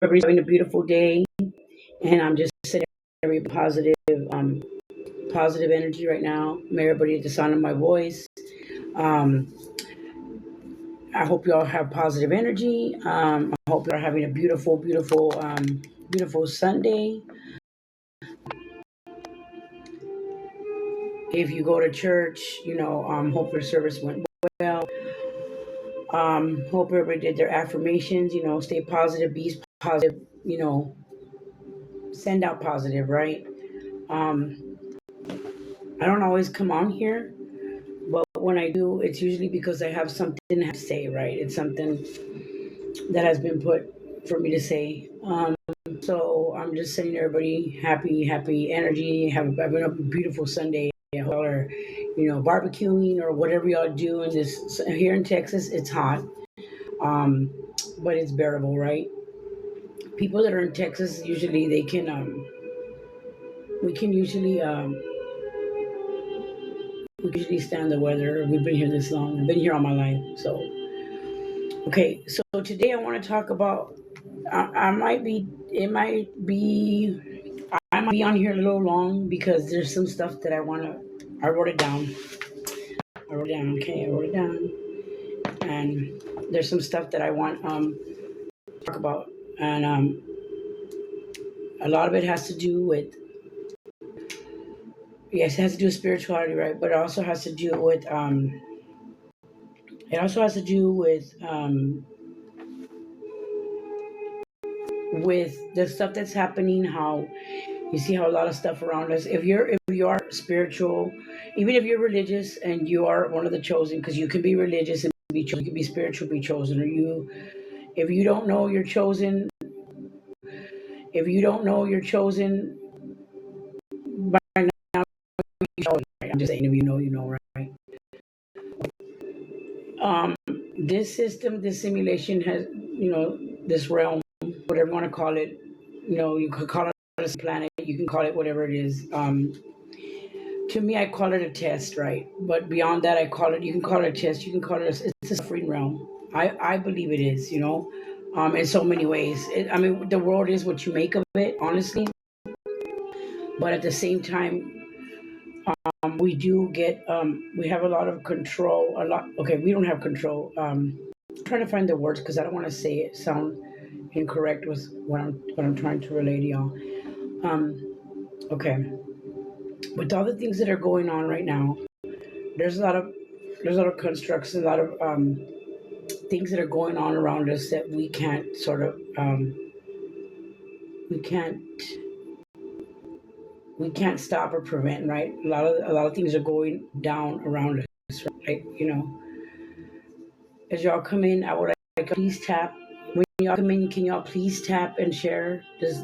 everybody's having a beautiful day, and I'm just sending very positive energy right now. May everybody at the sound of my voice. Um, I hope you all have positive energy. I hope you're having a beautiful Sunday. If you go to church, hope your service went well. Hope everybody did their affirmations. Stay positive, be positive. Send out positive, right? Um, I don't always come on here, but when I do, it's usually because I have something to say, right? It's something that has been put for me to say. So I'm just sending everybody happy energy. Having a beautiful Sunday. I hope y'all are, barbecuing or whatever y'all do in this. Here in Texas, it's hot, um, but it's bearable, right? People that are in Texas usually they can we can usually we can usually stand the weather. We've been here this long. I've been here all my life, so okay. So today I want to talk about. I might be. It might be. I might be on here a little long because there's some stuff that I want to. I wrote it down. I wrote it down. Okay, I wrote it down, and there's some stuff that I want to talk about, and a lot of it has to do with. Yes, it has to do with spirituality, right? But it also has to do with. It also has to do with the stuff that's happening. How you see how a lot of stuff around us. If you are spiritual, even if you're religious and you are one of the chosen, because you can be religious and be chosen, you can be spiritual, be chosen, or you. If you don't know you're chosen, if you don't know you're chosen by now, you're chosen, right? I'm just saying, if you know, you know, right? Um, this system, this simulation has, this realm, whatever you want to call it. You could call it a planet, you can call it whatever it is. To me, I call it a test, right? But beyond that, you can call it a test, you can call it it's a suffering realm. I believe it is, in so many ways. I mean, the world is what you make of it, honestly. But at the same time, we have a lot of control. Okay, we don't have control. I'm trying to find the words because I don't want to say it sound incorrect with what I'm trying to relay to y'all. Okay, with all the things that are going on right now, there's a lot of there's a lot of constructs, a lot of things that are going on around us that we can't we can't stop or prevent, right? A lot of things are going down around us, right? As y'all come in, I would like please tap. When y'all come in, can y'all please tap and share? This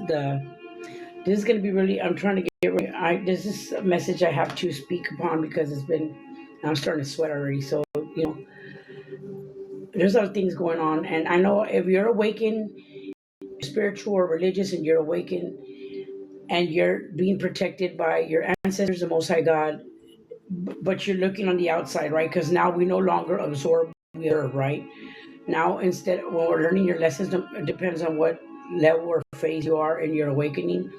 is going to be really. I'm trying to get. This is a message I have to speak upon because I'm starting to sweat already. So you know, there's other things going on, and I know if you're awakened, spiritual or religious, and you're awakened, and you're being protected by your ancestors, the Most High God, but you're looking on the outside, right? Because now we no longer absorb, we observe, right? Now, instead, when we're learning your lessons, it depends on what level or phase you are in your awakening.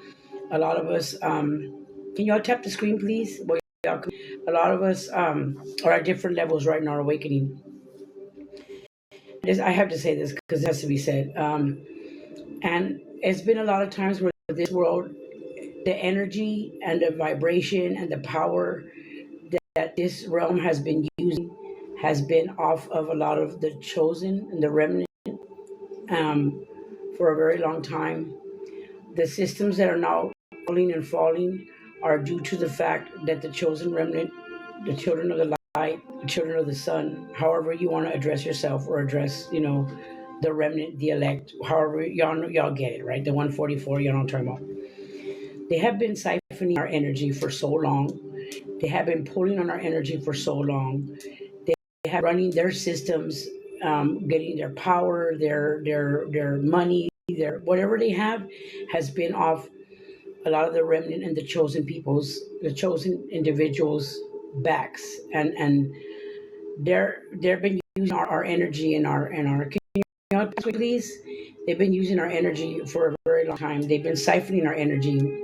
A lot of us, can y'all tap the screen, please? A lot of us are at different levels right in our awakening. I have to say this because it has to be said. And it's been a lot of times where this world, the energy and the vibration and the power that this realm has been using has been off of a lot of the chosen and the remnant um, for a very long time. The systems that are now falling and falling are due to the fact that the chosen remnant, the children of the light, the children of the sun, however you want to address yourself or address, the remnant, the elect, however y'all get it, right? The 144, you know what I'm talking about. They have been siphoning our energy for so long. They have been pulling on our energy for so long. They have running their systems, getting their power, their money, their whatever they have has been off a lot of the remnant and the chosen individuals' backs, and they've been using our energy and our. Can you please? They've been using our energy for a very long time. They've been siphoning our energy.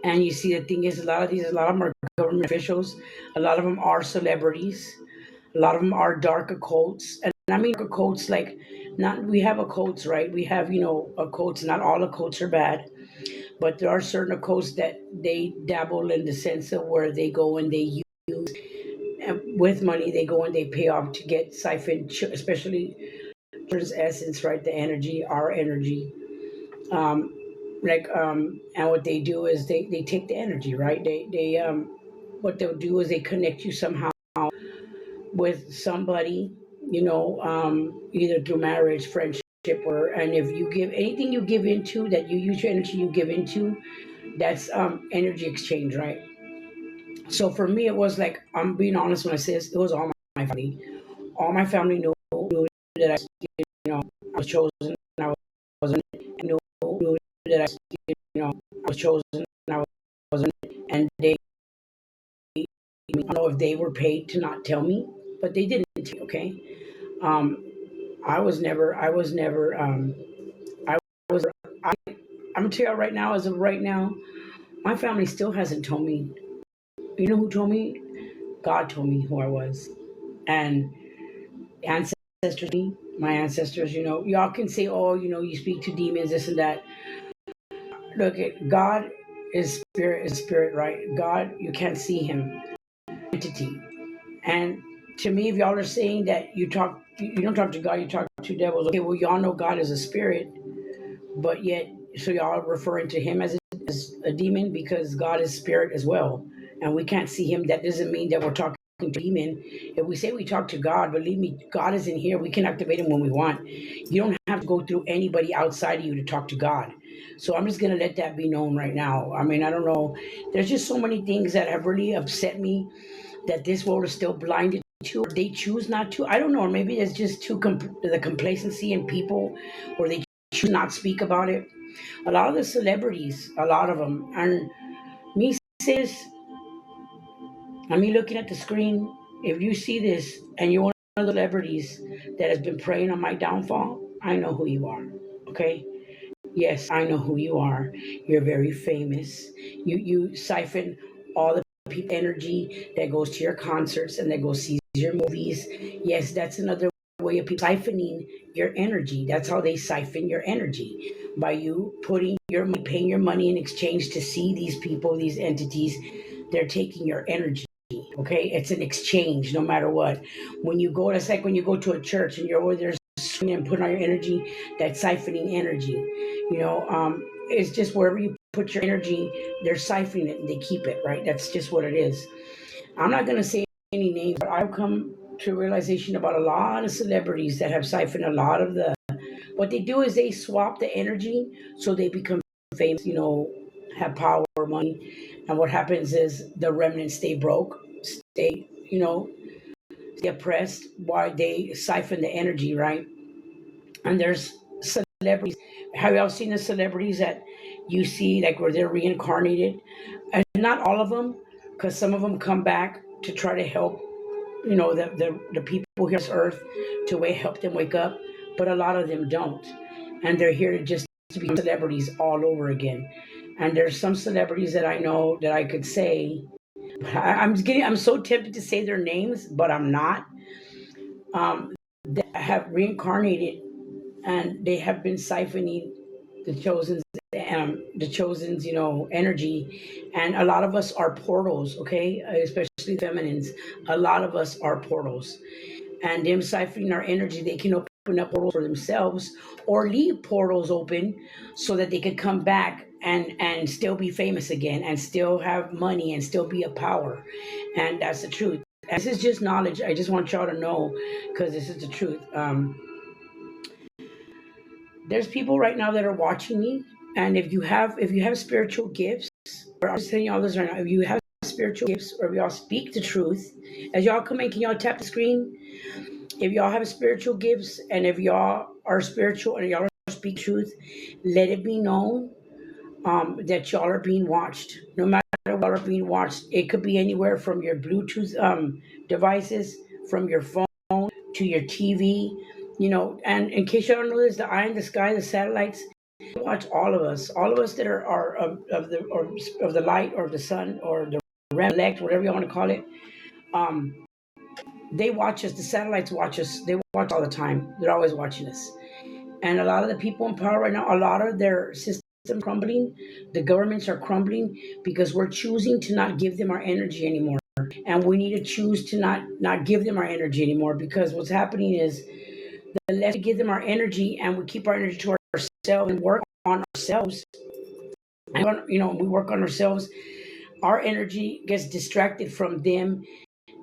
And you see, the thing is, a lot of them are government officials. A lot of them are celebrities. A lot of them are dark occults. And I mean occults like, not, we have occults, right? We have, occults. Not all occults are bad, but there are certain occults that they dabble in the sense of where they go and they use, and with money, they go and they pay off to get siphoned, especially children's essence, right? The energy, our energy. Um, and what they do is they take the energy, right? What they'll do is they connect you somehow with somebody, either through marriage, friendship, or, and if you give anything you give into, that you use your energy, you give into, that's energy exchange, right? So for me, it was like, I'm being honest when I say this, it was all my family. All my family knew that I was chosen. And I wasn't. Knew that I was chosen. And I wasn't. And they, I don't know if they were paid to not tell me, but they didn't. Okay. Um, I was never. I was. I, I'm gonna tell you right now. As of right now, my family still hasn't told me. You know who told me? God told me who I was, and ancestors, my ancestors. Y'all can say, "Oh, you speak to demons, this and that." Look, God is spirit, right? God, you can't see him, entity. And to me, if y'all are saying that you don't talk to God, you talk to devils. Okay, well, y'all know God is a spirit, but yet, so y'all are referring to him as a demon because God is spirit as well, and we can't see him. That doesn't mean that we're talking to a demon. If we say we talk to God, believe me, God is in here. We can activate him when we want. You don't have to go through anybody outside of you to talk to God. So I'm just gonna let that be known right now. I mean, I don't know. There's just so many things that have really upset me that this world is still blinded to, or they choose not to. I don't know, or maybe it's just the complacency in people, or they choose not speak about it. A lot of the celebrities, a lot of them, and me says, I mean, looking at the screen, if you see this and you're one of the celebrities that has been preying on my downfall, I know who you are. Okay. Yes, I know who you are. You're very famous. You siphon all the people energy that goes to your concerts and that goes sees your movies. Yes, that's another way of people siphoning your energy. That's how they siphon your energy, by you putting your money, paying your money in exchange to see these people, these entities. They're taking your energy. Okay, it's an exchange, no matter what. When you go, it's like when you go to a church and you're over there swinging and putting on your energy, that's siphoning energy. It's just wherever you put your energy, they're siphoning it and they keep it, right? That's just what it is. I'm not going to say any names, but I've come to a realization about a lot of celebrities that have siphoned a lot of the. What they do is they swap the energy so they become famous, have power, money. And what happens is the remnants stay broke, stay, stay oppressed while they siphon the energy, right? And there's celebrities. Have y'all seen the celebrities that you see, like where they're reincarnated? And not all of them, because some of them come back to try to help, the people here on this earth to help them wake up, but a lot of them don't, and they're here to just to be celebrities all over again. And there's some celebrities that I know that I could say, I'm so tempted to say their names, but I'm not. That have reincarnated and they have been siphoning the chosen's energy, and a lot of us are portals, okay, especially feminines. A lot of us are portals, and them siphoning our energy, they can open up portals for themselves or leave portals open so that they could come back and still be famous again and still have money and still be a power. And that's the truth. And this is just knowledge. I just want y'all to know, because this is the truth. There's people right now that are watching me, and if you have spiritual gifts, or I'm just telling y'all this right now, if you have spiritual gifts, or if y'all speak the truth, as y'all come in, can y'all tap the screen? If y'all have spiritual gifts, and if y'all are spiritual and y'all speak truth, let it be known, that y'all are being watched. No matter what, y'all are being watched. It could be anywhere from your Bluetooth devices, from your phone to your TV. And in case you don't know this, the eye in the sky, the satellites, they watch all of us that are of the light or the sun or the elect, whatever you want to call it. Um, they watch us. The satellites watch us. They watch all the time. They're always watching us. And a lot of the people in power right now, a lot of their systems crumbling. The governments are crumbling because we're choosing to not give them our energy anymore. And we need to choose to not give them our energy anymore, because what's happening is the less we give them our energy and we keep our energy to ourselves and work on ourselves, and we work on ourselves, our energy gets distracted from them.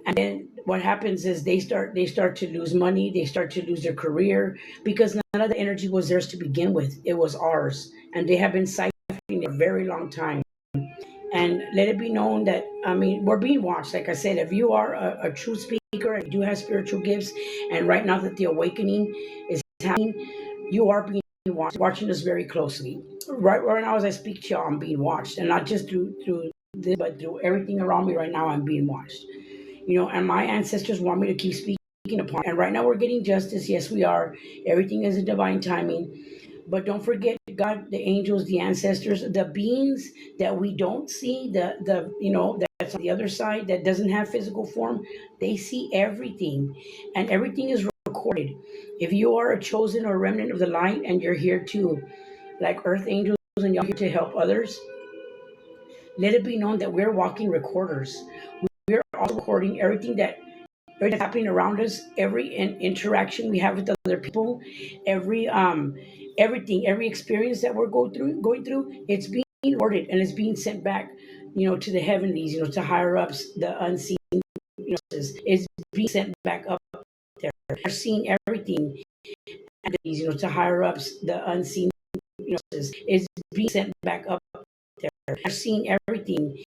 And then what happens is they start to lose money, they start to lose their career, because none of the energy was theirs to begin with. It was ours, and they have been siphoning it a very long time. And let it be known that, I mean, we're being watched. Like I said, if you are a true speaker and you do have spiritual gifts, and right now that the awakening is happening, you are being watched, watching us very closely. Right now, as I speak to y'all, I'm being watched, and not just through this, but through everything around me right now. I'm being watched. And my ancestors want me to keep speaking upon. And right now, we're getting justice. Yes, we are. Everything is a divine timing. But don't forget God, the angels, the ancestors, the beings that we don't see, that's on the other side that doesn't have physical form. They see everything, and everything is recorded. If you are a chosen or remnant of the light and you're here to, like earth angels, and you're here to help others, let it be known that we're walking recorders. We're also recording everything that's happening around us, every interaction we have with other people, every everything, every experience that we're going through, it's being recorded and it's being sent back, to the heavenlies, to higher ups, the unseen, is being sent back up there. They're seeing everything, and to higher ups, the unseen, is being sent back up there. They're seeing everything.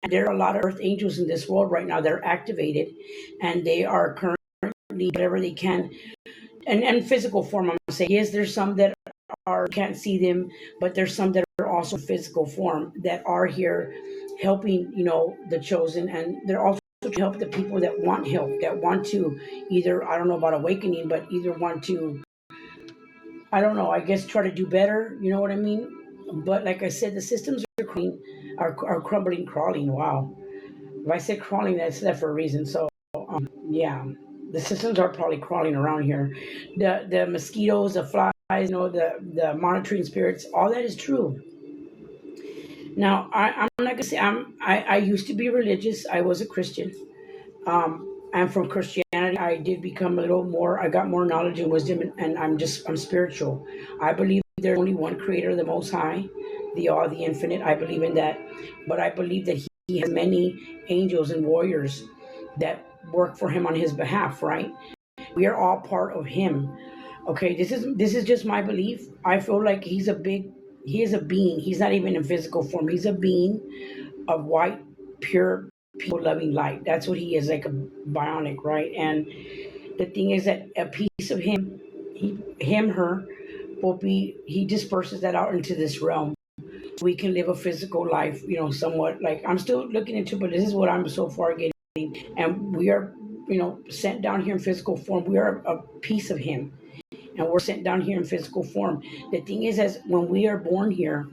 And there are a lot of earth angels in this world right now that are activated, and they are currently whatever they can, and physical form. I'm saying, yes, there's some that are can't see them, but there's some that are also physical form that are here helping, the chosen, and they're also to help the people that want help, that want to either, I don't know about awakening, but either want to, I don't know, I guess try to do better. You know what I mean? But like I said, the systems are crumbling, crawling. Wow. If I say crawling, that's that for a reason. So yeah, the systems are probably crawling around here. The mosquitoes, the flies, the monitoring spirits, all that is true. Now I'm not gonna say I used to be religious. I was a Christian. And from Christianity, I did become a little more. I got more knowledge and wisdom, and I'm spiritual. I believe there's only one Creator, the Most High, the All, the Infinite. I believe in that, but I believe that He has many angels and warriors that work for Him on His behalf. Right? We are all part of Him. Okay, this is just my belief. I feel like He is a being. He's not even in physical form. He's a being of white, pure, people loving light. That's what he is, like a bionic, right? And the thing is that a piece of him, her, will be, he disperses that out into this realm. We can live a physical life, somewhat like I'm still looking into, but this is what I'm so far getting. And we are, sent down here in physical form. We are a piece of him, and we're sent down here in physical form. The thing is, as when we are born here,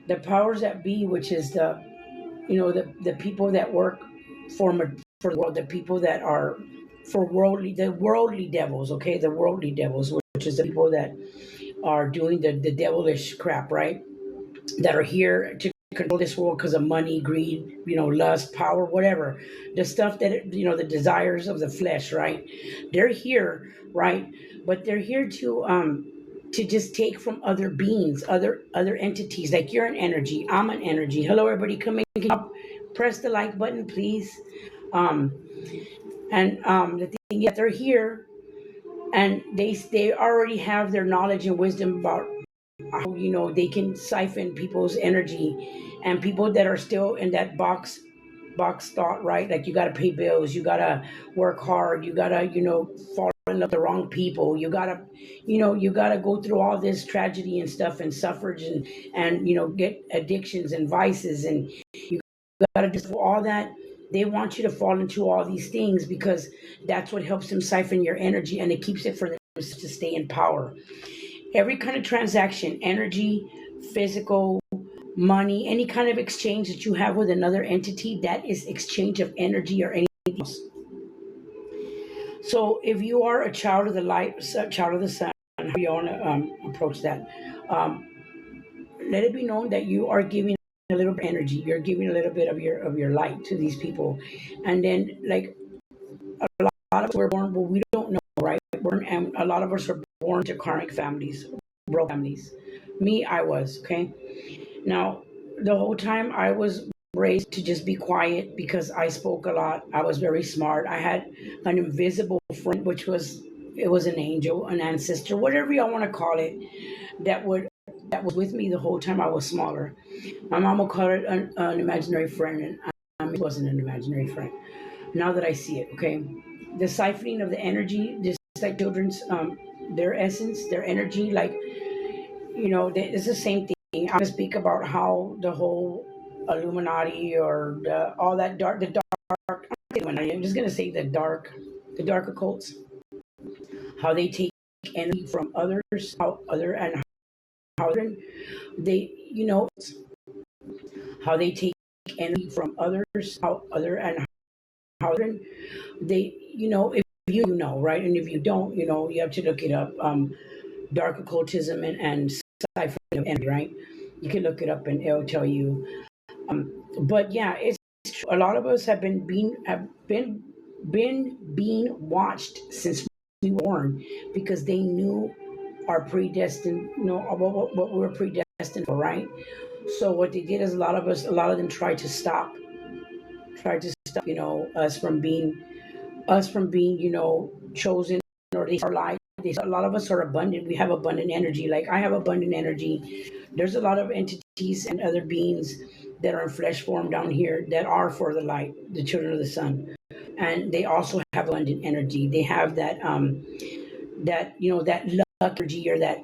the powers that be, which is the people that work for for the world, the people that are for worldly devils, okay, the worldly devils, which is the people that are doing the devilish crap, right? That are here to control this world because of money, greed, lust, power, whatever, the stuff that the desires of the flesh, right? They're here, right? But they're here to just take from other beings, other entities. Like you're an energy, I'm an energy. Hello, everybody, come in. Can you press the like button, please? Um, and the thing is, they're here, and they already have their knowledge and wisdom about how they can siphon people's energy, and people that are still in that box thought, right? Like you got to pay bills, you got to work hard, you got to fall in love with the wrong people, you got to go through all this tragedy and stuff and suffrage, and get addictions and vices, and you got to do all that. They want you to fall into all these things because that's what helps them siphon your energy and it keeps it for them to stay in power. Every kind of transaction, energy, physical, money, any kind of exchange that you have with another entity, that is exchange of energy or anything else. So if you are a child of the light, child of the sun, how you want to approach that? Um, Let it be known that you are giving a little bit of energy. You're giving a little bit of your light to these people, and then like a lot of us were born, well, we don't know, right? And a lot of us are born to karmic families, broke families. Me, I was okay. Now, the whole time I was raised to just be quiet because I spoke a lot. I was very smart. I had an invisible friend, which was it was an angel, an ancestor, whatever y'all want to call it, that would that was with me the whole time I was smaller. My mom would call it an imaginary friend, and it wasn't an imaginary friend. Now that I see it, okay, the siphoning of the energy, just like children's, their essence, their energy, like it's the same thing. I'm gonna speak about how the whole Illuminati or all that dark, the dark. I'm just gonna say the dark occults, how they take energy from others, how they, how they take energy from others, how they, if you know, right, and if you don't, you have to look it up. Dark occultism and cipher of energy, right? You can look it up and it'll tell you. But yeah, it's true. A lot of us have been being watched since we were born because they knew our predestined, what we were predestined for, right? So what they did is a lot of them tried to stop, us from being, chosen, or they are light. A lot of us are abundant. We have abundant energy. Like I have abundant energy. There's a lot of entities and other beings that are in flesh form down here that are for the light, the children of the sun, and they also have abundant energy. They have that luck energy, or that,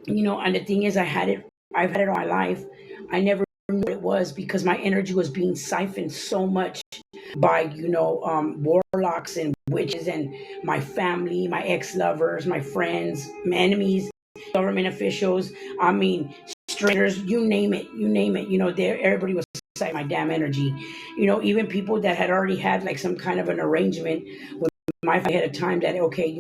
and the thing is, I've had it all my life. I never knew what it was because my energy was being siphoned so much by, warlocks and witches and my family, my ex-lovers, my friends, my enemies, government officials. I mean, strangers, you name it. There, everybody was siphing my damn energy. Even people that had already had like some kind of an arrangement with my family ahead of time, that okay,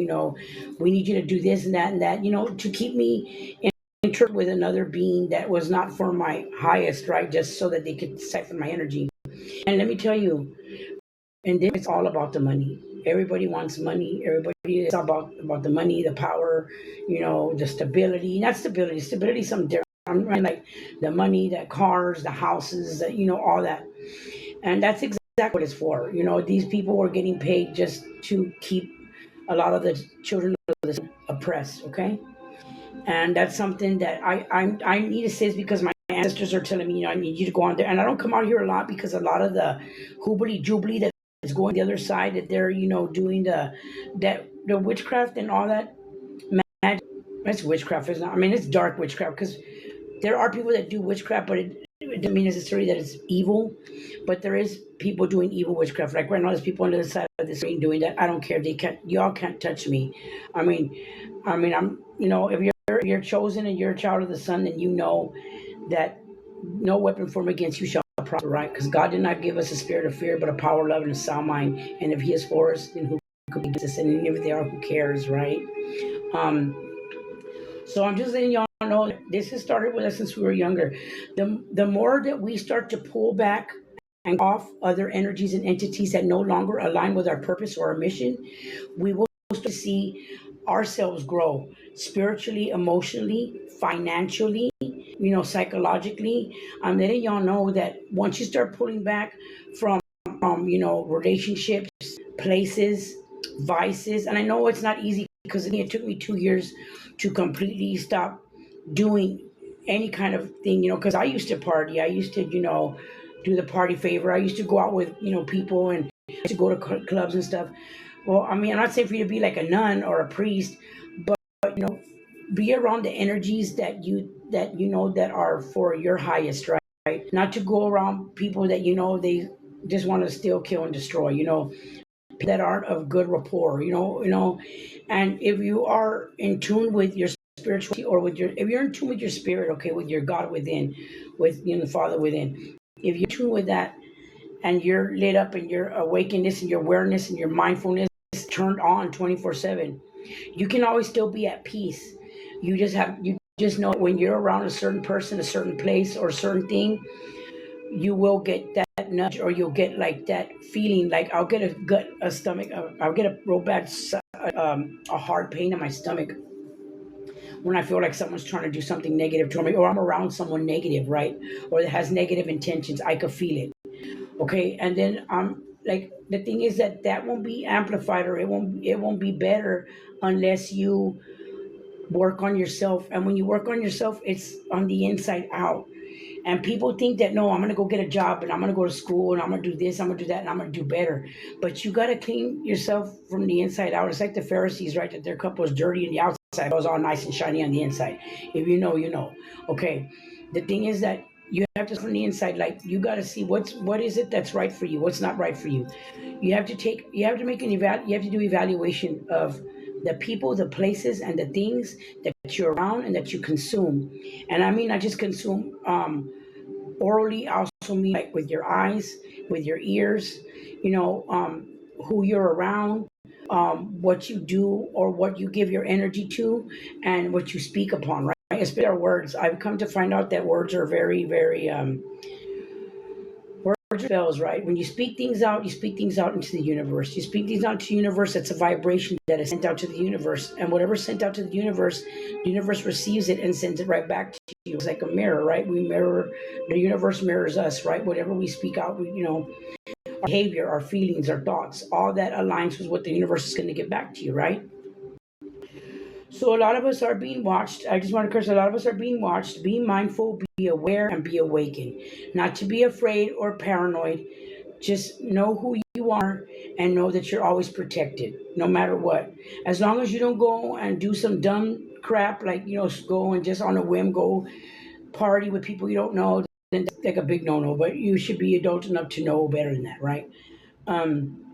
we need you to do this and that and that, to keep me entered with another being that was not for my highest, right? Just so that they could siphon my energy. And let me tell you, and then it's all about the money. Everybody wants money. Everybody is about the money, the power, the stability. Not stability. Stability is something different. I'm mean, like the money, the cars, the houses, all that. And that's exactly what it's for. These people were getting paid just to keep a lot of the children oppressed. Okay, and that's something that I need to say, is because my ancestors are telling me, I need you to go on there. And I don't come out here a lot because a lot of the hoobly jubbly that is going the other side, that they're, doing the witchcraft and all that magic. It's witchcraft, is not. I mean, it's dark witchcraft because there are people that do witchcraft, but it doesn't mean necessarily that it's evil. But there is people doing evil witchcraft. Like right now, there's people on the other side of the screen doing that. I don't care. They can't. Y'all can't touch me. I mean, I'm. If you're chosen and you're a child of the sun, then you know that no weapon formed against you shall prosper, right? Because God did not give us a spirit of fear, but a power, love, and a sound mind. And if He is for us, then who could be against us? And if they are, who cares, right? Um, so I'm just letting y'all know that this has started with us since we were younger. The more that we start to pull back and off other energies and entities that no longer align with our purpose or our mission, we will start to see ourselves grow spiritually, emotionally, financially, psychologically. I'm letting y'all know that once you start pulling back from, relationships, places, vices, and I know it's not easy because it took me 2 years to completely stop doing any kind of thing, because I used to party. I used to, do the party favor. I used to go out with, people, and to go to clubs and stuff. Well, I mean, I'm not saying for you to be like a nun or a priest, but, be around the energies that are for your highest, right? Not to go around people that, just want to steal, kill, and destroy. That aren't of good rapport. And if you are in tune with your spirituality, or if you're in tune with your spirit, okay, with your God within, with the Father within, if you're in tune with that, and you're lit up, and your awakeness and your awareness and your mindfulness turned on 24/7, you can always still be at peace. You just know when you're around a certain person, a certain place, or a certain thing, you will get that nudge, or you'll get like that feeling. Like I'll get a stomach, I'll get a real bad, a hard pain in my stomach when I feel like someone's trying to do something negative to me, or I'm around someone negative, right? Or that has negative intentions. I could feel it. Okay, and then like the thing is that won't be amplified, or it won't be better unless you work on yourself. And when you work on yourself, it's on the inside out. And people think that, no, I'm gonna go get a job, and I'm gonna go to school, and I'm gonna do this, I'm gonna do that, and I'm gonna do better. But you gotta clean yourself from the inside out. It's like the Pharisees, right? That their cup was dirty on the outside, it was all nice and shiny on the inside. If you know, you know. Okay. The thing is that you have to, from the inside, like you gotta see what is it that's right for you, what's not right for you. You have to make you have to do evaluation of the people, the places, and the things that you're around and that you consume. And I mean, not just consume orally, also mean like with your eyes, with your ears, you know, who you're around, what you do, or what you give your energy to, and what you speak upon, right? Especially our words. I've come to find out that words are very, very, words are spells, right? When you speak things out, you speak things out into the universe. You speak things out into the universe, it's a vibration that is sent out to the universe. And whatever's sent out to the universe receives it and sends it right back to you. It's like a mirror, right? The universe mirrors us, right? Whatever we speak out, our behavior, our feelings, our thoughts, all that aligns with what the universe is going to get back to you, right? So a lot of us are being watched. I just want to curse. A lot of us are being watched. Be mindful, be aware, and be awakened. Not to be afraid or paranoid. Just know who you are, and know that you're always protected, no matter what. As long as you don't go and do some dumb crap, like go and just on a whim go party with people you don't know, then that's like a big no-no. But you should be adult enough to know better than that, right? Um,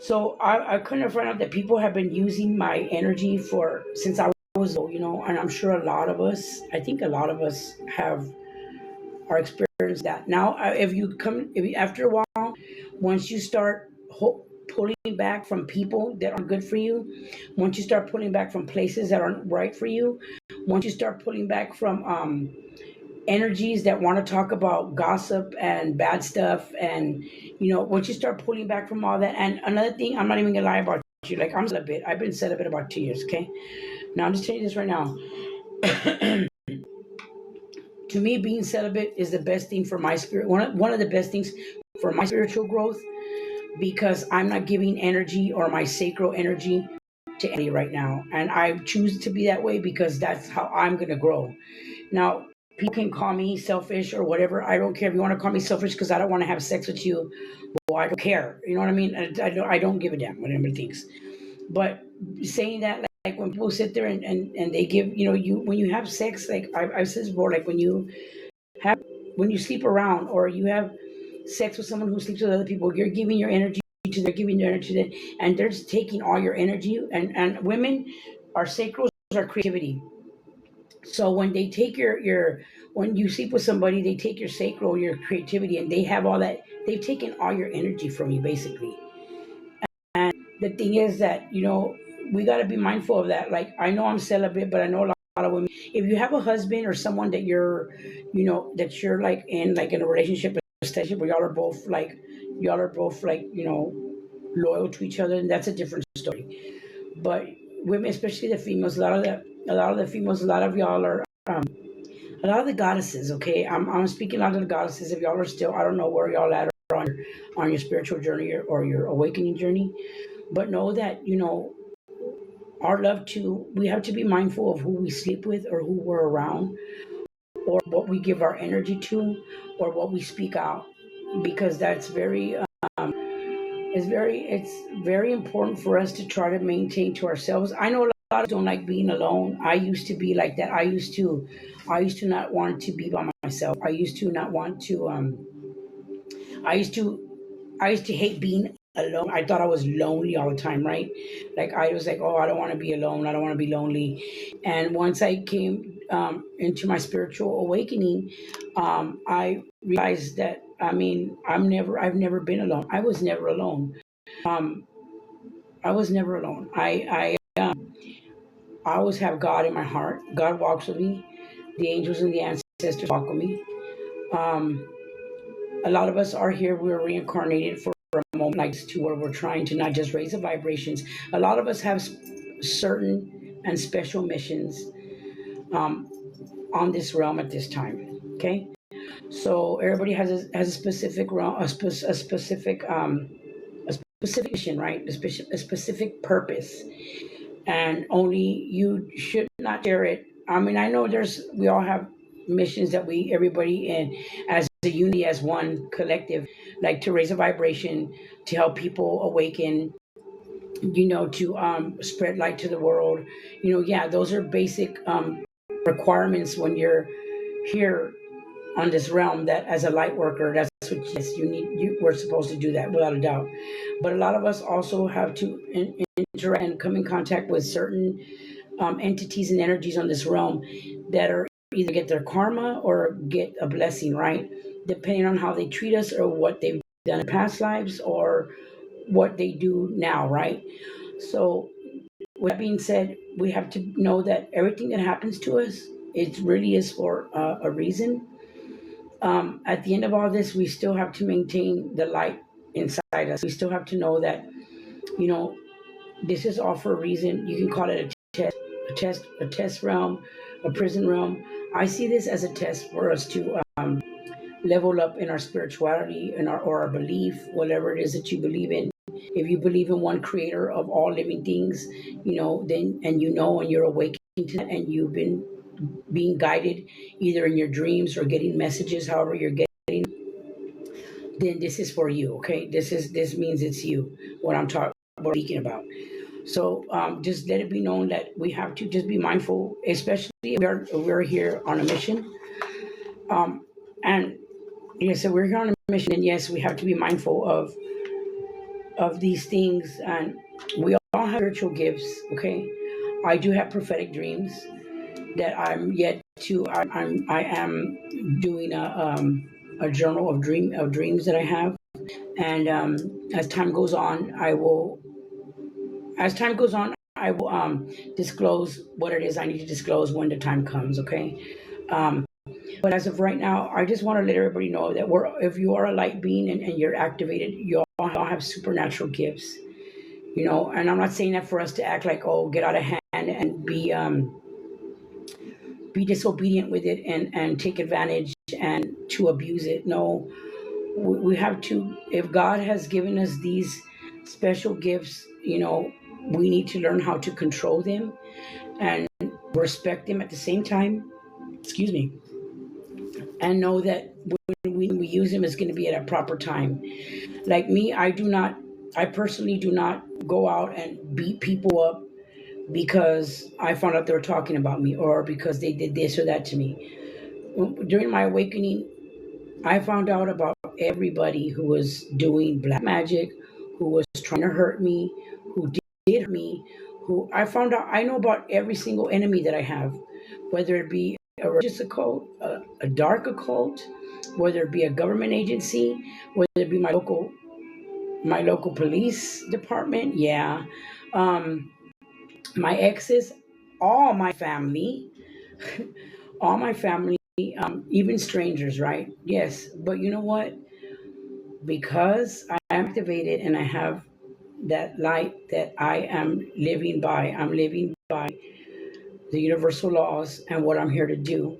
so I couldn't find out that people have been using my energy for since I was little, and I'm sure a lot of us, I think a lot of us have are experienced that. Now, after a while, once you start pulling back from people that aren't good for you, once you start pulling back from places that aren't right for you, once you start pulling back from energies that want to talk about gossip and bad stuff, and once you start pulling back from all that. And another thing, I'm not even gonna lie about you, like I'm celibate. I've been celibate about 2 years. Okay, now I'm just telling you this right now. To me, being celibate is the best thing for my spirit. One of the best things for my spiritual growth, because I'm not giving energy or my sacral energy to anybody right now, and I choose to be that way because that's how I'm gonna grow. Now, people can call me selfish or whatever. I don't care if you want to call me selfish because I don't want to have sex with you. Well, I don't care. You know what I mean? I don't give a damn what anybody thinks. But saying that, like when people sit there and they give, when you have sex, like I've said this before, like have, when you sleep around, or you have sex with someone who sleeps with other people, you're giving your energy to, they're giving their energy to them, and they're just taking all your energy. And women, our sacrals are creativity. So when they take your when you sleep with somebody, they take your sacral, your creativity, and they have all that. They've taken all your energy from you, basically. And the thing is that we got to be mindful of that. Like I know I'm celibate, but I know a lot of women. If you have a husband or someone that you're like in a relationship, where y'all are both like loyal to each other, and that's a different story. But women, especially the females, a lot of the females, a lot of y'all are a lot of the goddesses. Okay, I'm speaking out of the goddesses. If y'all are still, I don't know where y'all at on your spiritual journey, or your awakening journey, but know that our love too. We have to be mindful of who we sleep with, or who we're around, or what we give our energy to, or what we speak out, because that's it's very important for us to try to maintain to ourselves. I know a lot of don't like being alone. I used to be like that. I used to not want to be by myself. I used to not want to I used to I used to hate being alone. I thought I was lonely all the time, right? Like I was like, oh, I don't want to be alone. I don't want to be lonely. And once I came into my spiritual awakening, I realized that I've never been alone. I was never alone. Um, I was never alone. I always have God in my heart. God walks with me. The angels and the ancestors walk with me. Um, a lot of us are here. We're reincarnated for a moment like this too, where we're trying to not just raise the vibrations. A lot of us have certain and special missions um, on this realm at this time. Okay, so everybody has a specific realm, a specific mission, right? A specific purpose, and only you should not share it. I mean, I know we all have missions that we everybody in as a unity, as one collective, like to raise a vibration, to help people awaken, to spread light to the world. Yeah, those are basic requirements when you're here on this realm. That as a light worker, that's what, yes, we're supposed to do that without a doubt. But a lot of us also have to interact and come in contact with certain entities and energies on this realm that are either get their karma or get a blessing, right? Depending on how they treat us or what they've done in past lives or what they do now, right? So, with that being said, we have to know that everything that happens to us, it really is for a reason. At the end of all this, we still have to maintain the light inside us. We still have to know that, you know, this is all for a reason. You can call it a test realm, a prison realm. I see this as a test for us to level up in our spirituality and our belief, whatever it is that you believe in. If you believe in one creator of all living things, then and and you're awakening to that, and you've been being guided either in your dreams or getting messages, however you're getting, then this is for you. Okay, this means it's you. What I'm talking, what I'm speaking about. So just let it be known that we have to just be mindful, especially if we're here on a mission. And yes, so we're here on a mission, and yes, we have to be mindful of these things, and we all have spiritual gifts. Okay, I do have prophetic dreams that I'm yet to. I am doing a journal of dreams that I have, and as time goes on, I will disclose what it is I need to disclose when the time comes. Okay. Um, but as of right now, I just want to let everybody know that if you are a light being and you're activated, you all have supernatural gifts. And I'm not saying that for us to act like, oh, get out of hand and be disobedient with it and take advantage and to abuse it. No, we have to. If God has given us these special gifts, we need to learn how to control them and respect them at the same time. Excuse me, and know that when we use them, it's going to be at a proper time. Like me, I personally do not go out and beat people up because I found out they were talking about me or because they did this or that to me. During my awakening, I found out about everybody who was doing black magic, who was trying to hurt me, who did hurt me, who I found out. I know about every single enemy that I have, whether it be a religious occult, a dark occult, whether it be a government agency, whether it be my local police department. Yeah, um, my exes, all my family, all my family, even strangers, right? Yes, but you know what? Because I am activated and I have that light that I am living by. I'm living by the universal laws and what I'm here to do.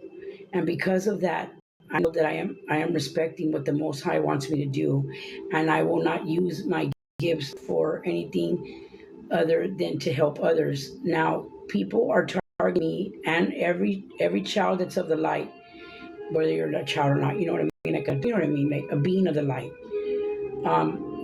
And because of that, I know that I am respecting what the Most High wants me to do, and I will not use my gifts for anything other than to help others. Now, people are targeting me and every child that's of the light, whether you're a child or not. You know what I mean? You know what I mean? Like a being of the light.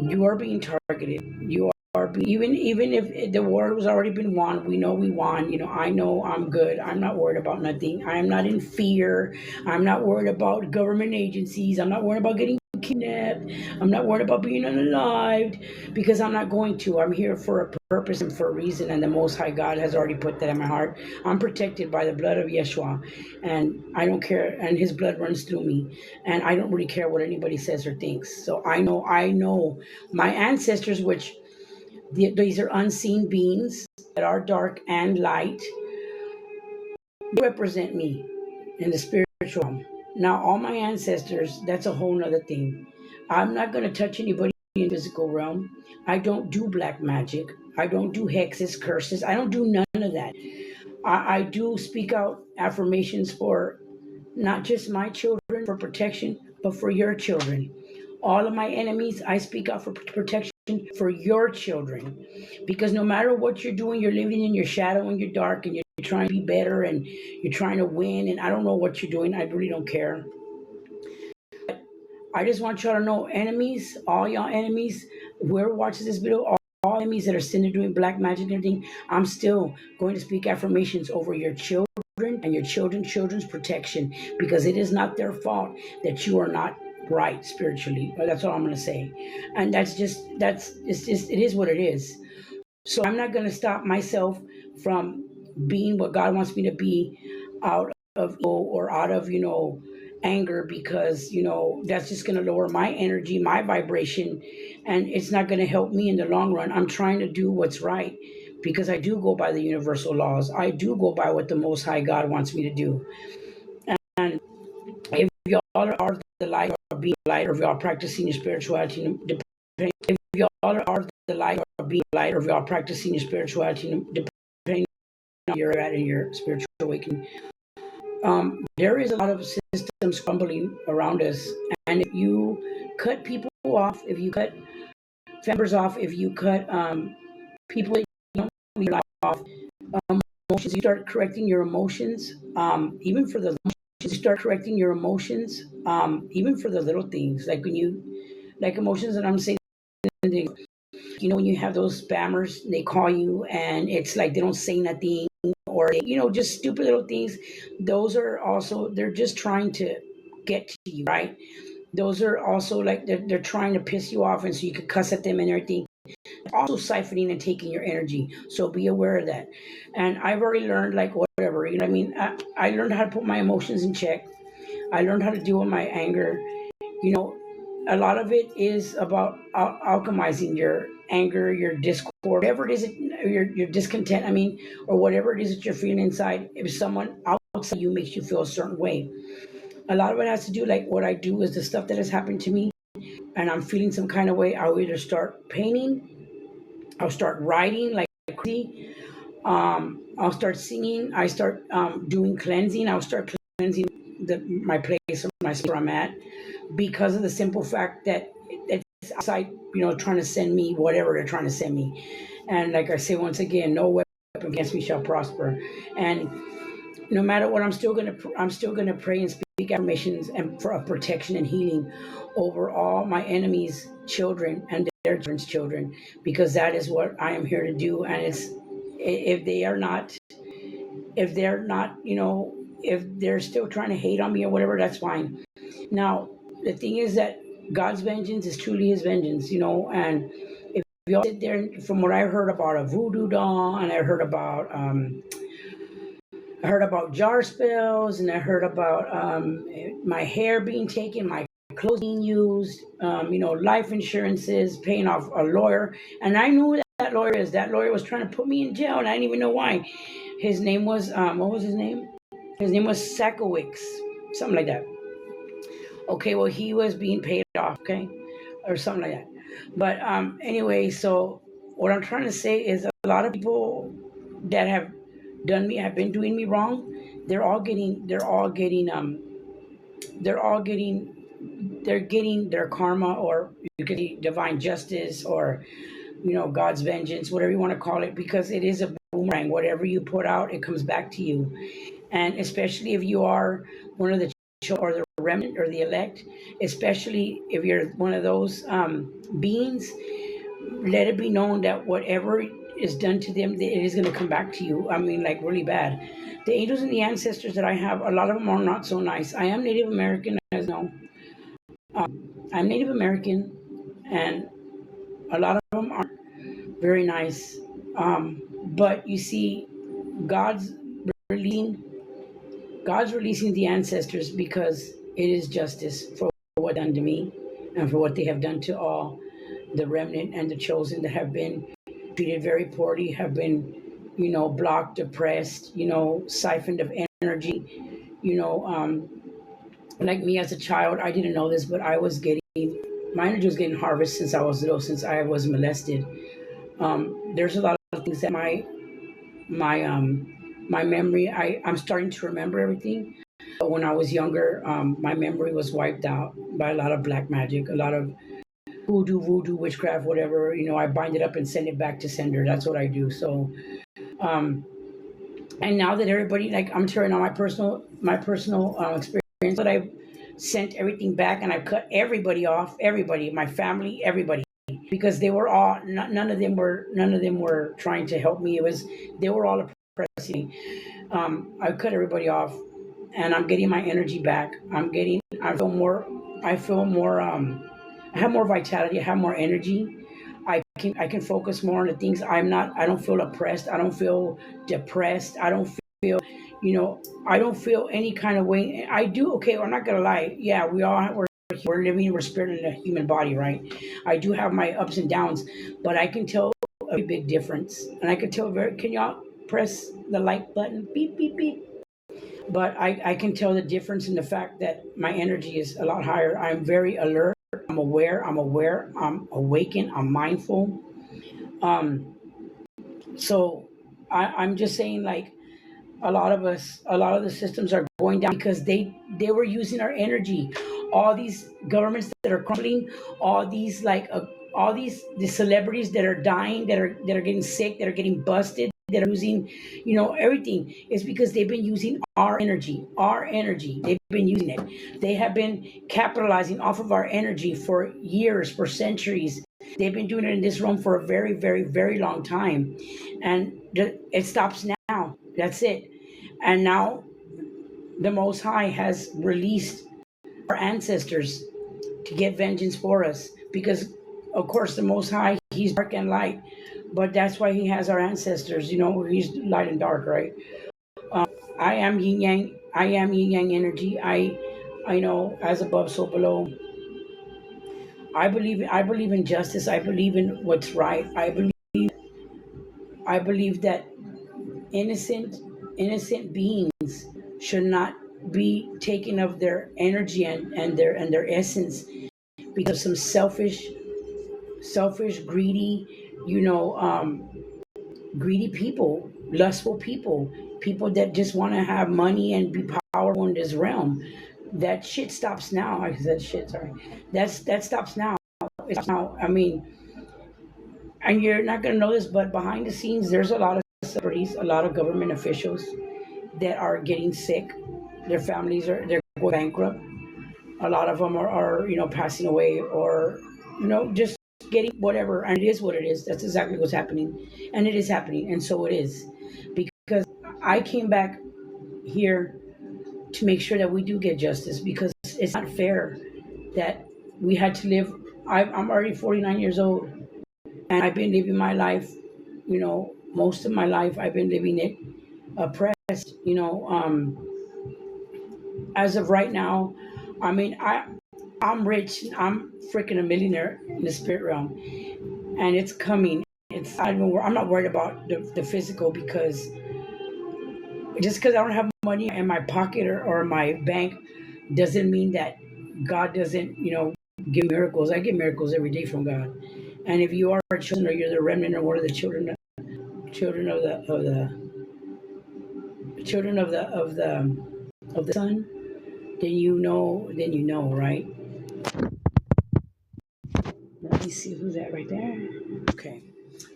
You are being targeted. You are even if the war has already been won, we know we won. I know I'm good. I'm not worried about nothing. I'm not in fear. I'm not worried about government agencies. I'm not worried about getting kidnapped. I'm not worried about being unalived because I'm not going to. I'm here for a purpose and for a reason, and the Most High God has already put that in my heart. I'm protected by the blood of Yeshua, and I don't care. And His blood runs through me, and I don't really care what anybody says or thinks. So I know my ancestors, which these are unseen beings that are dark and light, represent me in the spiritual realm. Now, all my ancestors, that's a whole nother thing. I'm not going to touch anybody in the physical realm. I don't do black magic. I don't do hexes, curses. I don't do none of that. I do speak out affirmations for not just my children for protection, but for your children. All of my enemies, I speak out for protection for your children. Because no matter what you're doing, you're living in your shadow and you're dark and you're trying to be better and you're trying to win. And I don't know what you're doing. I really don't care. I just want y'all to know, enemies, all y'all enemies, whoever watches this video, all enemies that are sitting there doing black magic and everything, I'm still going to speak affirmations over your children and your children's protection because it is not their fault that you are not right spiritually. That's all I'm going to say. And it's just, it is what it is. So I'm not going to stop myself from being what God wants me to be out of ego or out of, anger because, that's just going to lower my energy, my vibration, and it's not going to help me in the long run. I'm trying to do what's right because I do go by the universal laws. I do go by what the Most High God wants me to do. And if y'all are the light or being light, or if y'all practicing your spirituality, if y'all are the light or being light, or if y'all practicing your spirituality, depending on where you're at in your spiritual awakening, there is a lot of systems crumbling around us. And if you cut people off, if you cut members off, if you cut people that you don't really like off, emotions, you start correcting your emotions, even for the you start correcting your emotions, even for the little things, like when like emotions that I'm saying, when you have those spammers, they call you and it's like they don't say nothing, or just stupid little things. Those are also, they're just trying to get to you, right? Those are also like they're trying to piss you off, and so you can cuss at them and everything. Also siphoning and taking your energy. So be aware of that. And I've already learned, like, whatever, what I mean. I learned how to put my emotions in check. I learned how to deal with my anger. You know, a lot of it is about alchemizing your anger, your discord, whatever it is, your discontent. I mean, or whatever it is that you're feeling inside. If someone outside you makes you feel a certain way, a lot of it has to do, like what I do is the stuff that has happened to me, and I'm feeling some kind of way. I'll either start painting, I'll start writing like crazy, I'll start singing, I start doing cleansing. I'll start cleansing my place, my space where I'm at, because of the simple fact that it's outside, trying to send me whatever they're trying to send me. And like I say, once again, no weapon against me shall prosper. And no matter what, I'm still gonna pray and speak affirmations and for protection and healing over all my enemies' children and their children's children, because that is what I am here to do. And it's, if they are not, if they're not, if they're still trying to hate on me or whatever, that's fine. Now, the thing is that God's vengeance is truly His vengeance, and if y'all sit there, from what I heard about a voodoo doll, and I heard about jar spells, and I heard about my hair being taken, my clothes being used, life insurances, paying off a lawyer. And I knew who that lawyer is. That lawyer was trying to put me in jail, and I didn't even know why. His name was, what was his name? His name was Sakowicz, something like that. Okay, well, he was being paid off, okay, or something like that. But anyway, so what I'm trying to say is a lot of people that have been doing me wrong. They're all getting their karma, or you could say divine justice, or God's vengeance, whatever you want to call it, because it is a boomerang. Whatever you put out, it comes back to you. And especially if you are one of the children, or the remnant, or the elect, especially if you're one of those beings, let it be known that whatever is done to them, it is going to come back to you. I mean, like, really bad. The angels and the ancestors that I have, a lot of them are not so nice. I am Native American, as you know. I'm Native American, and a lot of them aren't very nice. But you see, God's releasing God's releasing the ancestors because it is justice for what done to me and for what they have done to all the remnant and the chosen that have been treated very poorly, have been, blocked, oppressed, siphoned of energy, like me as a child, I didn't know this, but my energy was getting harvested since I was little, since I was molested. There's a lot of things that my memory, I'm starting to remember everything. But when I was younger, my memory was wiped out by a lot of black magic, a lot of voodoo, witchcraft, whatever. I bind it up and send it back to sender. That's what I do. So, um, and now that everybody, like, I'm sharing on my personal experience, that I've sent everything back and I've cut everybody off, everybody, my family, everybody, because they were all, none of them were trying to help me. They were all oppressing me. I cut everybody off, and I'm getting my energy back. I feel more. I have more vitality. I have more energy. I can focus more on the things. I don't feel oppressed. I don't feel depressed. I don't feel, you know, I don't feel any kind of way. I do. Okay, I'm not gonna lie. Yeah, we're living, we're spirit in a human body, right? I do have my ups and downs, but I can tell a big difference, and I can tell very. Can y'all press the like button? Beep beep beep. But I can tell the difference in the fact that my energy is a lot higher. I'm very alert. I'm aware. I'm awakened. I'm mindful. Um, so I'm just saying, like, a lot of the systems are going down because they were using our energy. All these governments that are crumbling, all these like all these the celebrities that are dying, that are getting sick, that are getting busted, that are losing, everything is because they've been using our energy. Our energy. They've been using it. They have been capitalizing off of our energy for years, for centuries. They've been doing it in this realm for a very, very, very long time, and it stops now. That's it. And now the Most High has released our ancestors to get vengeance for us. Because, of course, the Most High, He's dark and light. But that's why He has our ancestors. He's light and dark, right? I am yin yang. I am yin yang energy. I know, as above, so below. I believe in justice. I believe in what's right. I believe that innocent innocent beings should not be taken of their energy and their essence because of some selfish, greedy, greedy people, lustful people that just want to have money and be powerful in this realm. That shit stops now. I said shit. Sorry. That stops now. It's now. I mean, and you're not gonna know this, but behind the scenes, there's a lot of celebrities, a lot of government officials that are getting sick. Their families they're going bankrupt. A lot of them are passing away, or just getting whatever. And it is what it is. That's exactly what's happening, and it is happening, and so it is. Because I came back here to make sure that we do get justice, because it's not fair that we had to live. I'm already 49 years old, and I've been living my life. Most of my life I've been living it oppressed. As of right now, I mean, I'm rich. I'm freaking a millionaire in the spirit realm, and it's coming. I'm not worried about the physical, because just because I don't have money in my pocket, or my bank, doesn't mean that God doesn't, give miracles. I get miracles every day from God. And if you are a children, or you're the remnant, or one of the children of the Son, then you know, right? Let me see who's that right there. Okay.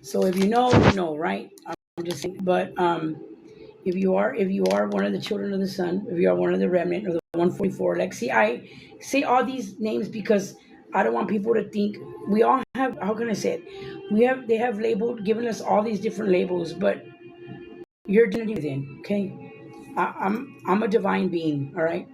So if you know, you know, right? I'm just saying, but if you are one of the children of the Son, if you are one of the remnant, or the 144, like, see, I say all these names because I don't want people to think we all have. How can I say it? They have given us all these different labels, but you're divinity within. Okay, I'm a divine being. All right,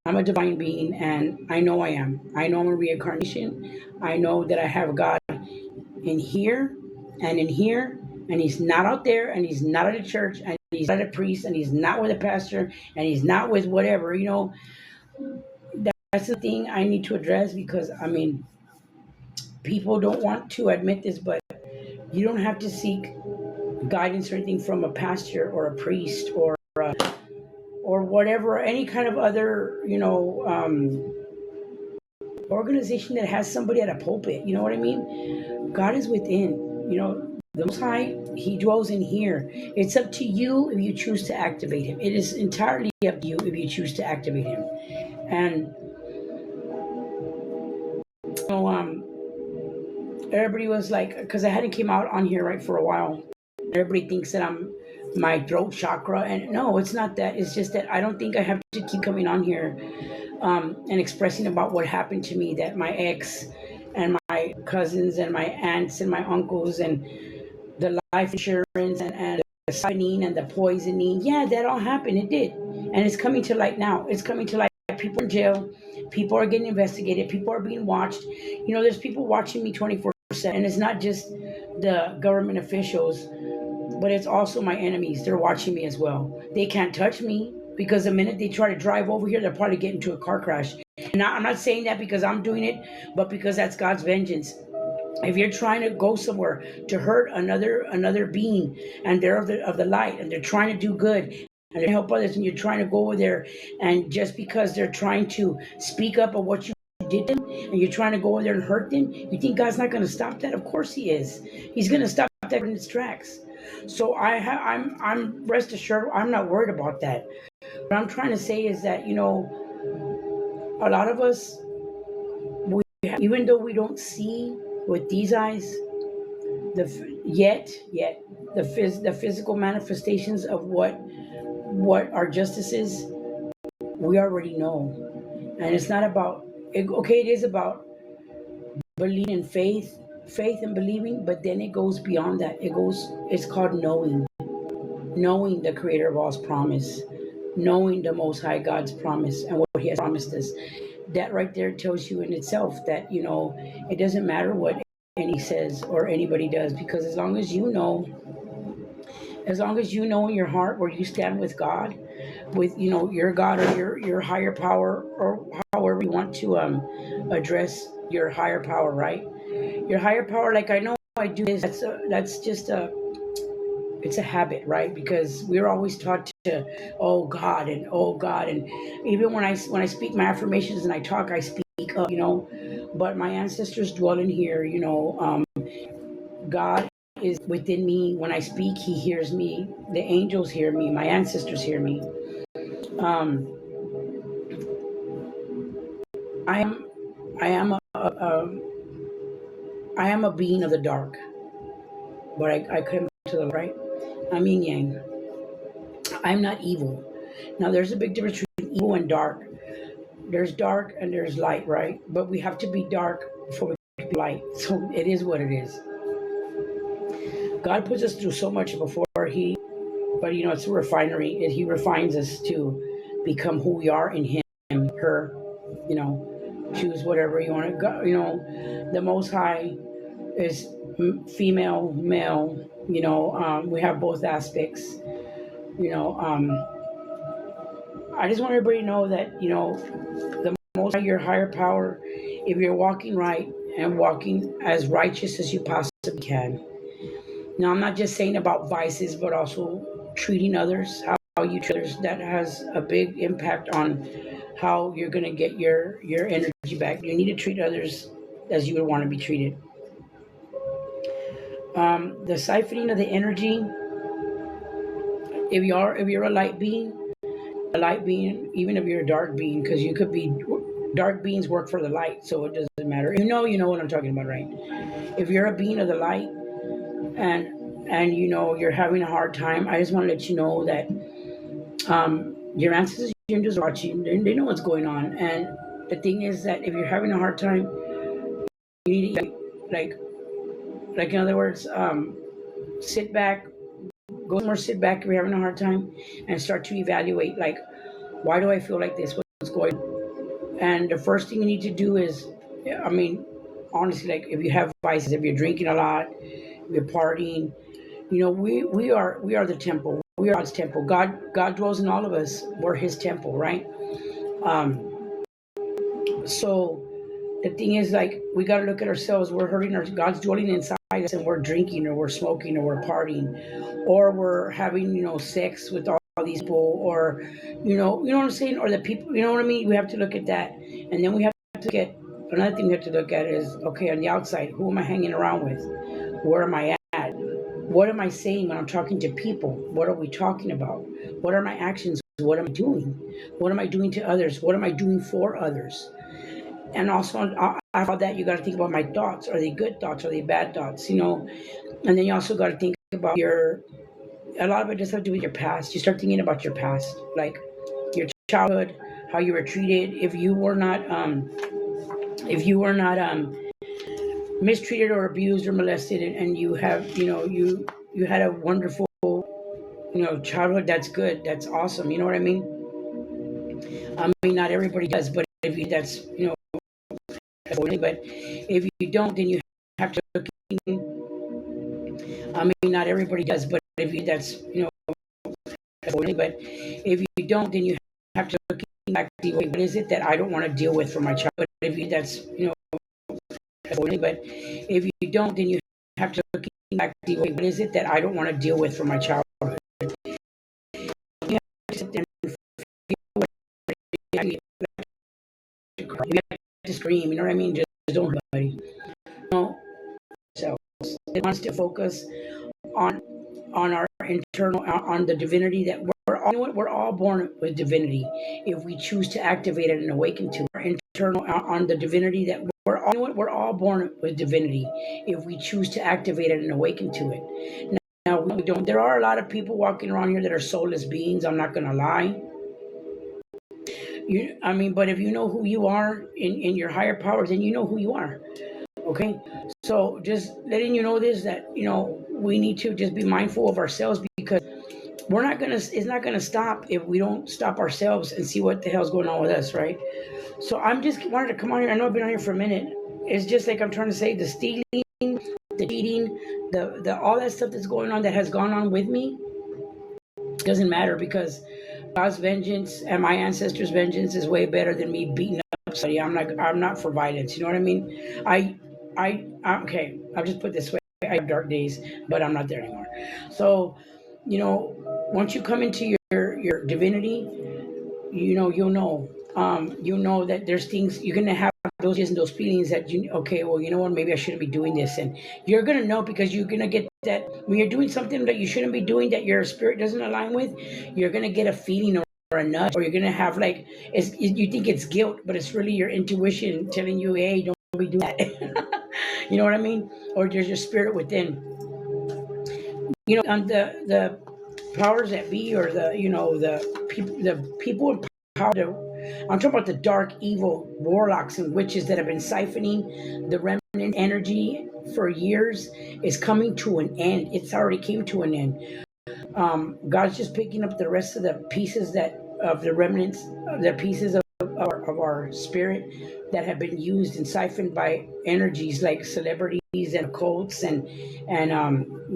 I'm a divine being, and I know I am. I know I'm a reincarnation. I know that I have God in here and in here, and He's not out there, and He's not at a church, and He's not a priest, and He's not with a pastor, and He's not with whatever. That's the thing I need to address because, I mean, people don't want to admit this, but you don't have to seek guidance or anything from a pastor or a priest or whatever, any kind of other, organization that has somebody at a pulpit. You know what I mean? God is within. The Most High, He dwells in here. It's up to you if you choose to activate Him. It is entirely up to you if you choose to activate Him. And so, everybody was like, because I hadn't came out on here right for a while. Everybody thinks that I'm my throat chakra, and no, it's not that. It's just that I don't think I have to keep coming on here and expressing about what happened to me, that my ex and my cousins and my aunts and my uncles and the life insurance and the siphoning and the poisoning. Yeah, that all happened. It did. And it's coming to light now. It's coming to light. People in jail. People are getting investigated. People are being watched. There's people watching me 24/7. And it's not just the government officials, but it's also my enemies. They're watching me as well. They can't touch me because the minute they try to drive over here, they'll probably get into a car crash. And I'm not saying that because I'm doing it, but because that's God's vengeance. If you're trying to go somewhere to hurt another being, and they're of the light, and they're trying to do good and they help others, and you're trying to go over there, and just because they're trying to speak up on what you did to them, and you're trying to go over there and hurt them, you think God's not going to stop that? Of course He is. He's going to stop that in its tracks. So I'm rest assured, I'm not worried about that. What I'm trying to say is that a lot of us, even though we don't see with these eyes, yet the physical manifestations of what our justice is, we already know. And it's not about it. Okay, it is about believing in faith and believing, but then it goes beyond that. It's called knowing the Creator of all's promise, knowing the Most High God's promise and what He has promised us. That right there tells you in itself that it doesn't matter what any says or anybody does, because as long as you know in your heart where you stand with God, with your God or your higher power, or however you want to address your higher power, right? Your higher power, like I know I do this. That's just it's a habit, right? Because we're always taught to oh God, and even when I speak my affirmations and I talk, I speak up, but my ancestors dwell in here, God is within me. When I speak, He hears me. The angels hear me. My ancestors hear me. Um, I am, I am I am a being of the dark, but I come to the right. I'm yin yang. I'm not evil. Now, there's a big difference between evil and dark. There's dark and there's light, right? But we have to be dark before we can be light. So it is what it is. God puts us through so much but it's a refinery. He refines us to become who we are in Him, her, choose whatever you want to go. The Most High is female, male. We have both aspects. I just want everybody to know that the Most High, your higher power, if you're walking right and walking as righteous as you possibly can. Now, I'm not just saying about vices, but also treating others, how you treat others. That has a big impact on how you're going to get your energy back. You need to treat others as you would want to be treated. The siphoning of the energy. If you're a light being, even if you're a dark being, because you could be dark beings work for the light, so it doesn't matter. You know what I'm talking about, right? If you're a being of the light, and you're having a hard time, I just want to let you know that your ancestors, your angels are watching. They know what's going on, and the thing is that if you're having a hard time, you need to like in other words, sit back, go somewhere, sit back if you're having a hard time, and start to evaluate, like, why do I feel like this? What's going on? And the first thing you need to do is, I mean, honestly, like if you have vices, if you're drinking a lot, if you're partying, we are the temple. We are God's temple. God dwells in all of us. We're His temple, right? So the thing is, like, we got to look at ourselves. We're hurting our God's dwelling inside us, and we're drinking, or we're smoking, or we're partying, or we're having sex with all these people, or what I'm saying, or the people. You know what I mean? We have to look at that, and then we have to look at another thing we have to look at is, okay, on the outside, who am I hanging around with? Where am I at? What am I saying when I'm talking to people? What are we talking about? What are my actions? What am I doing? What am I doing to others? What am I doing for others? And also, after that, you got to think about my thoughts. Are they good thoughts? Are they bad thoughts? And then you also got to think about a lot of it just have to do with your past. You start thinking about your past, like your childhood, how you were treated. If you were not mistreated or abused or molested, and you have, you had a wonderful, childhood. That's good. That's awesome. You know what I mean? I mean, not everybody does, but if you, that's, but if you don't, then you have to look. I mean, not everybody does, but if you, that's, but if you don't, then you have to look back. What is it that I don't want to deal with from my childhood? If you, that's, but if you don't, then you have to look back. What is it that I don't want to deal with from my childhood? You have to sit there and feel it. You have to scream. You know what I mean? Just don't hurt anybody. No. So it wants to focus on our internal, on the divinity that we're all born with divinity if we choose to activate it and awaken to our internal, on the divinity that we're all born with divinity if we choose to activate it and awaken to it. Now we don't. There are a lot of people walking around here that are soulless beings. I'm not gonna lie. I mean, but if you know who you are in your higher powers, then you know who you are. Okay, so just letting you know this, that we need to just be mindful of ourselves, because it's not gonna stop if we don't stop ourselves and see what the hell's going on with us, right? So I'm just wanted to come on here. I know I've been on here for a minute. It's just like I'm trying to say, the stealing, the cheating, the all that stuff that's going on, that has gone on with me, doesn't matter, because God's vengeance and my ancestors' vengeance is way better than me beating up somebody. I'm not for violence. You know what I mean? Okay. I'll just put it this way. I have dark days, but I'm not there anymore. So, once you come into your divinity, you'll know that there's things you're gonna have, those and those feelings that okay, well, you know what, maybe I shouldn't be doing this, and you're gonna know, because you're gonna get that when you're doing something that you shouldn't be doing, that your spirit doesn't align with. You're gonna get a feeling, or a nudge, or you're gonna have, like, you think it's guilt, but it's really your intuition telling you, hey, don't be doing that. You know what I mean? Or there's your spirit within. On the powers that be, or the people in power. I'm talking about the dark, evil warlocks and witches that have been siphoning the remnant energy for years. Is coming to an end. It's already came to an end. God's just picking up the rest of the pieces, that of the remnants, the pieces of our spirit, that have been used and siphoned by energies like celebrities and cults, and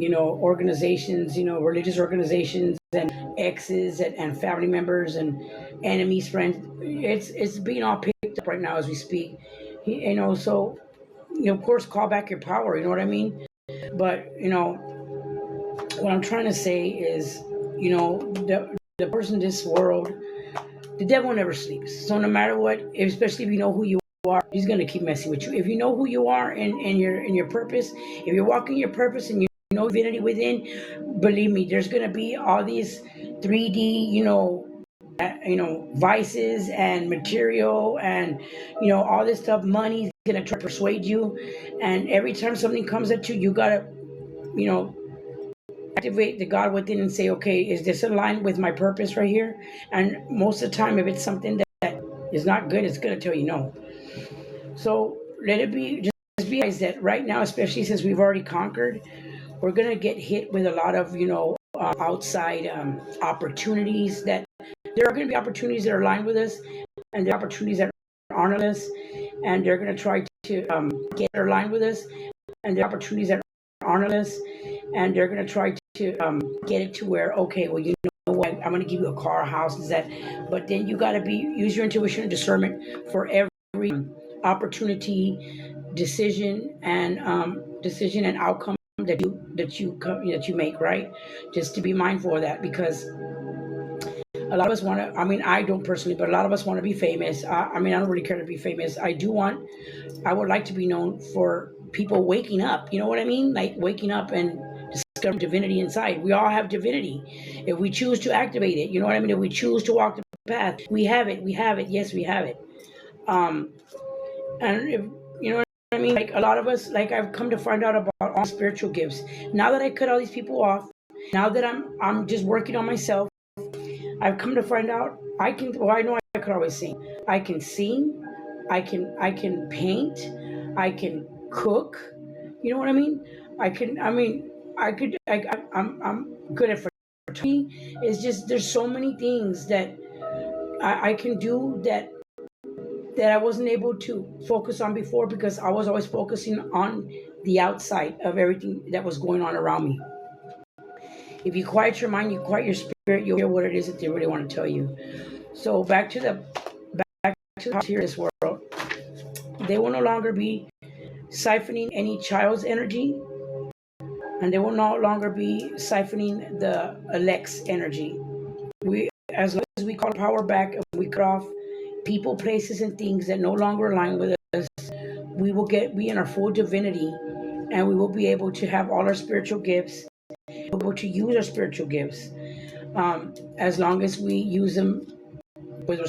organizations, religious organizations, and exes, and family members, and enemies, friends. It's being all picked up right now as we speak. So, of course, call back your power. You know what I mean? But what I'm trying to say is, the person in this world, the devil never sleeps. So no matter what, especially if you know who you are, he's gonna keep messing with you. If you know who you are, and your purpose, if you're walking your purpose, and you know divinity within, believe me, there's gonna be all these 3D, vices and material, and all this stuff. Money's gonna try to persuade you, and every time something comes at you, you gotta, you know, activate the God within and say, okay, is this aligned with my purpose right here? And most of the time, if it's something that is not good, it's going to tell you no. So let it be, just realize that right now, especially since we've already conquered, we're going to get hit with a lot of, outside opportunities. That there are going to be opportunities that are aligned with us, and the opportunities that aren't on us, and they're going to try to get aligned with us, and the opportunities that aren't on us, and they're going to try to get it to where, okay, well, you know what, I'm going to give you a car, a house, is that, but then you got to be use your intuition and discernment for every opportunity, decision and outcome that you make, right? Just to be mindful of that, because a lot of us want to. I mean, I don't personally, but a lot of us want to be famous. I mean, I don't really care to be famous. I would like to be known for people waking up. You know what I mean? Like waking up and discovering divinity inside. We all have divinity. If we choose to activate it, you know what I mean? If we choose to walk the path, we have it. We have it. Yes, we have it. Um, and if, you know what I mean? Like a lot of us, like I've come to find out about all spiritual gifts. Now that I cut all these people off, now that I'm just working on myself, I've come to find out I can. Well, I know I could always sing. I can sing. I can paint. I can cook. You know what I mean? I can. I mean, I could. I'm good at photography. It's just there's so many things that I can do that I wasn't able to focus on before because I was always focusing on the outside of everything that was going on around me. If you quiet your mind, you quiet your spirit, you'll hear what it is that they really want to tell you. So back to this world, they will no longer be siphoning any child's energy, and they will no longer be siphoning the Alex energy. As long as we call power back and we cut off people, places, and things that no longer align with us, we will be in our full divinity, and we will be able to have all our spiritual gifts, able to use our spiritual gifts, as long as we use them with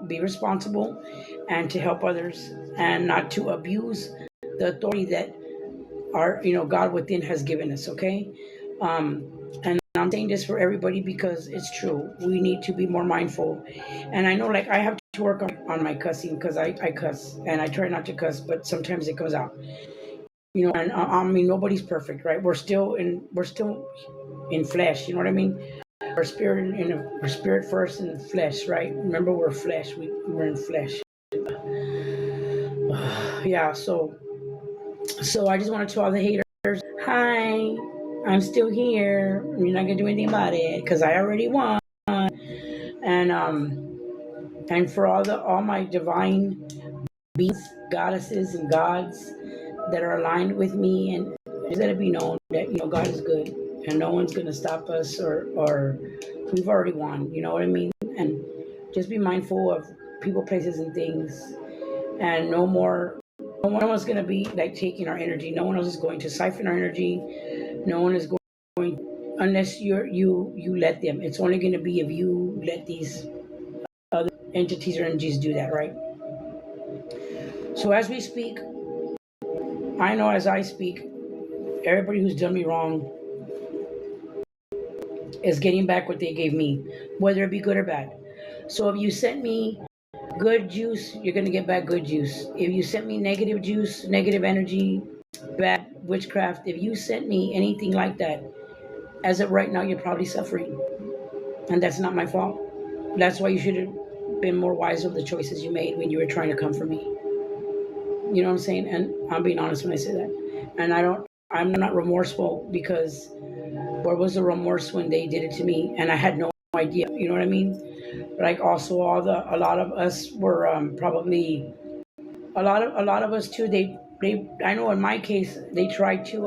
be responsible, and to help others, and not to abuse the authority that our God within has given us. Okay, and I'm saying this for everybody because it's true. We need to be more mindful, and I know like I have to work on my cussing because I cuss and I try not to cuss, but sometimes it comes out. And I mean nobody's perfect, right? We're still in flesh. You know what I mean? Our spirit our spirit first and flesh, right? Remember, we're flesh. We're in flesh. Yeah. So I just want to tell all the haters, hi, I'm still here. You're not gonna do anything about it because I already won. And for all my divine beings, goddesses, and gods that are aligned with me, and just let it be known that God is good, and no one's gonna stop us, or we've already won. You know what I mean? And just be mindful of people, places, and things, and no more. No one else is going to be like taking our energy. No one else is going to siphon our energy. No one is going unless you let them. It's only going to be if you let these other entities or energies do that, right? So as we speak, I know as I speak, everybody who's done me wrong is getting back what they gave me, whether it be good or bad. So if you sent me good juice, you're going to get back good juice. If you sent me negative juice, negative energy, bad witchcraft, if you sent me anything like that, as of right now, you're probably suffering. And that's not my fault. That's why you should have been more wise of the choices you made when you were trying to come for me. You know what I'm saying? And I'm being honest when I say that. And I'm not remorseful because where was the remorse when they did it to me? And I had no idea. You know what I mean? Like also a lot of us were probably a lot of us too. They I know in my case they tried to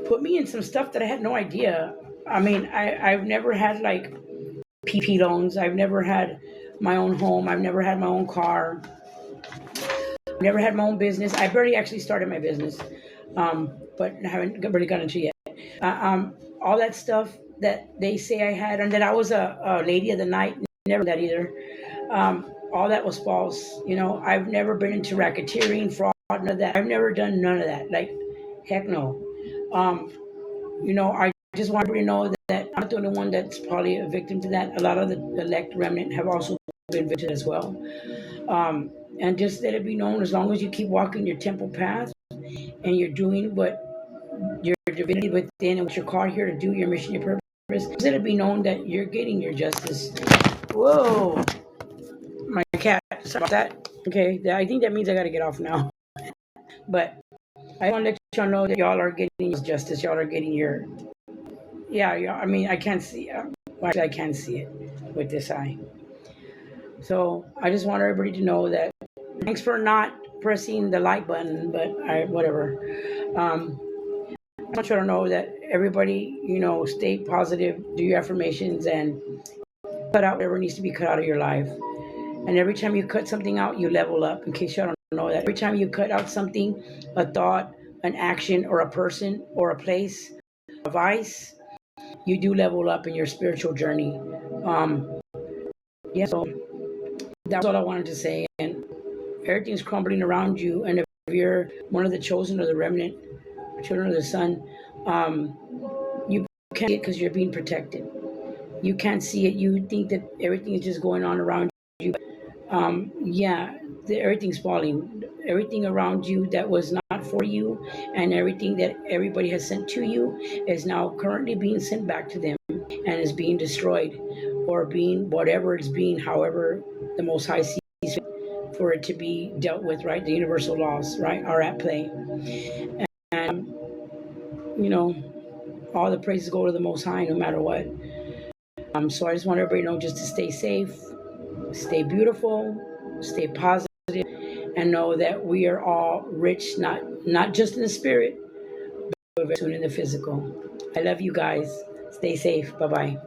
put me in some stuff that I had no idea. I mean, I've never had like PP loans. I've never had my own home. I've never had my own car. I've never had my own business. I barely actually started my business, but I haven't really gotten into it yet. All that stuff that they say I had, and that I was a lady of the night. Never that either. All that was false. I've never been into racketeering, fraud, none of that. I've never done none of that. Like, heck no. Um, I just want everybody to know that I'm not the only one that's probably a victim to that. A lot of the elect remnant have also been victims as well. And just let it be known, as long as you keep walking your temple path and you're doing what your divinity within and what you're called here to do, your mission, your purpose, let it be known that you're getting your justice. Whoa, my cat. Sorry about that. Okay, I think that means I gotta get off now. But I want to let y'all know that y'all are getting justice. Y'all are getting your, yeah, yeah. I mean, I can't see. Well, actually, I can see it with this eye. So I just want everybody to know that. Thanks for not pressing the like button, but I whatever. Um, I want you to know that everybody, stay positive, do your affirmations, and cut out whatever needs to be cut out of your life. And every time you cut something out, you level up. In case you don't know that, every time you cut out something, a thought, an action, or a person, or a place, a vice, you do level up in your spiritual journey. Um, yeah, so that's all I wanted to say. And everything's crumbling around you. And if you're one of the chosen or the remnant, children of the sun, you can't see it because you're being protected. You can't see it. You think that everything is just going on around you. Yeah, everything's falling. Everything around you that was not for you, and everything that everybody has sent to you is now currently being sent back to them and is being destroyed or being whatever it's being, however the Most High sees fit for it to be dealt with, right? The universal laws, right, are at play. And, you know, all the praises go to the Most High no matter what. So I just want everybody to know just to stay safe, stay beautiful, stay positive, and know that we are all rich, not just in the spirit, but very soon in the physical. I love you guys. Stay safe. Bye bye.